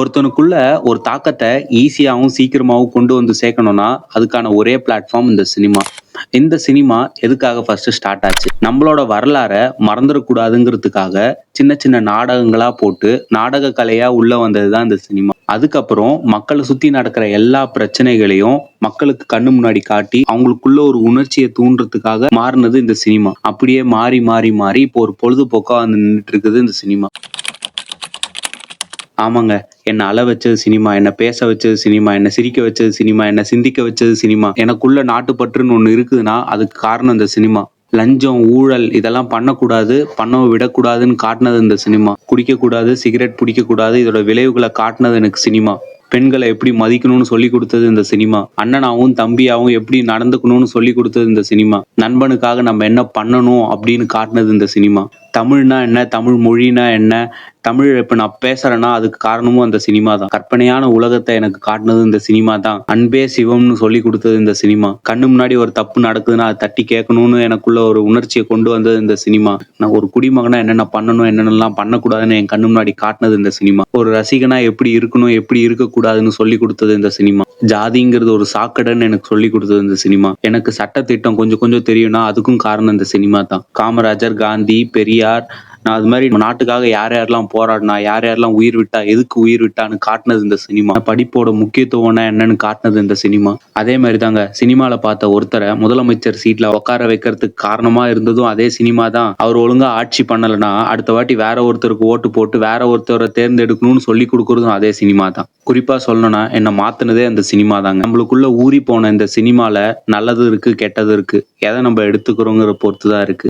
ஒருத்தனுக்குள்ள ஒரு தாக்கத்த ஈஸியாவும், சீக்கிரமாவும் கொண்டு வந்து சேர்க்கணும்னா, அதுக்கான ஒரே பிளாட்ஃபார்ம் இந்த சினிமா. இந்த சினிமா எதுக்காக ஃபர்ஸ்ட்டு ஸ்டார்ட் ஆச்சு? நம்மளோட வரலாற மறந்துறக்கூடாதுங்கிறதுக்காக, சின்ன சின்ன நாடகங்களா போட்டு, நாடக கலையா உள்ள வந்தது தான் இந்த சினிமா. அதுக்கப்புறம் மக்கள சுத்தி நடக்கிற எல்லா பிரச்சனைகளையும் மக்களுக்கு கண்ணு முன்னாடி காட்டி, அவங்களுக்குள்ள ஒரு உணர்ச்சிய தூண்டுறதுக்காக மாறுனது இந்த சினிமா. அப்படியே மாறி, மாறி, மாறி இப்போ ஒரு பொழுதுபோக்கா வந்து நின்னுட்டு இருக்குது இந்த சினிமா. ஆமாங்க. என்ன அழ வச்சது சினிமா, என்ன பேச வச்சது சினிமா, என்ன சிரிக்க வச்சது சினிமா, என்ன சிந்திக்க வச்சது சினிமா. எனக்குள்ள நாட்டுப்பற்றுன்னு ஒண்ணு இருக்குதுன்னா, அதுக்கு காரணம் இந்த சினிமா. லஞ்சம், ஊழல் இதெல்லாம் பண்ணக்கூடாது, பண்ண விடக்கூடாதுன்னு காட்டுனது இந்த சினிமா. குடிக்கக்கூடாது, சிகரெட் பிடிக்கக்கூடாது, இதோட விளைவுகள காட்டுனது எனக்கு சினிமா. பெண்கள எப்படி மதிக்கணும்னு சொல்லிக் குடுத்தது இந்த சினிமா. அண்ணனாவும், தம்பியாவும் எப்படி நடந்துக்கணும்னு சொல்லிக் குடுத்தது இந்த சினிமா. நண்பனுக்காக நம்ம என்ன பண்ணணும் அப்படின்னு காட்டுனது இந்த சினிமா. தமிழ்னா என்ன? தமிழ் மொழினா என்ன? தமிழ் இப்ப நான் பேசுறேன்னா, அதுக்கு காரணமும் அந்த சினிமா தான். கற்பனையான உலகத்த எனக்கு காட்டுனது இந்த சினிமா தான். அன்பே சிவம்னு சொல்லிக் குடுத்தது இந்த சினிமா. கண்ணு முன்னாடி ஒரு தப்பு நடக்குதுன்னா, அத தட்டி கேட்கணும்னு எனக்குள்ள ஒரு உணர்ச்சிய கொண்டு வந்தது இந்த சினிமா. நான் ஒரு குடிமகனா என்னென்ன பண்ணணும், என்னென்னலாம் பண்ணக்கூடாதுன்னு என் கண்ணு முன்னாடி காட்டுனது இந்த சினிமா. ஒரு ரசிகனா எப்படி இருக்கணும், எப்படி இருக்கக்கூடாதுன்னு சொல்லிக் குடுத்தது இந்த சினிமா. ஜாதிங்கிறது ஒரு சாக்கடைன்னு எனக்கு சொல்லிக் குடுத்தது இந்த சினிமா. எனக்கு சட்டதிட்டம் கொஞ்சம் கொஞ்சம் தெரியும்னா, அதுக்கும் காரணம் இந்த சினிமா தான். காமராஜர், காந்தி, பெரியார், நான் அது மாரி நம்ம நாட்டுக்காக யார் யாரெல்லாம் போராடினா, யார் யாரெல்லாம் உயிர் விட்டா, எதுக்கு உயிர் விட்டான்னு காட்டுனது இந்த சினிமா. படிப்போட முக்கியத்துவம்னா என்னன்னு காட்டுனது இந்த சினிமா. அதே மாரி தாங்க சினிமால பார்த்த ஒருத்தர முதலமைச்சர் சீட்ல உட்கார வைக்கிறதுக்கு காரணமா இருந்ததும் அதே சினிமா தான். அவர் ஒழுங்கா ஆட்சி பண்ணலன்னா, அடுத்த வாட்டி வேற ஒருத்தருக்கு ஓட்டு போட்டு வேற ஒருத்தர தேர்ந்தெடுக்கணும்னு சொல்லிக் குடுக்குறதும் அதே சினிமா தான். குறிப்பா சொல்லணும்னா, என்ன மாத்துனதே அந்த சினிமா தாங்க. நம்மளுக்குள்ள ஊறி போன இந்த சினிமால நல்லதும் இருக்கு, கெட்டதும் இருக்கு. எத நம்ம எடுத்துக்கிறோங்கிற பொறுத்து தான் இருக்கு.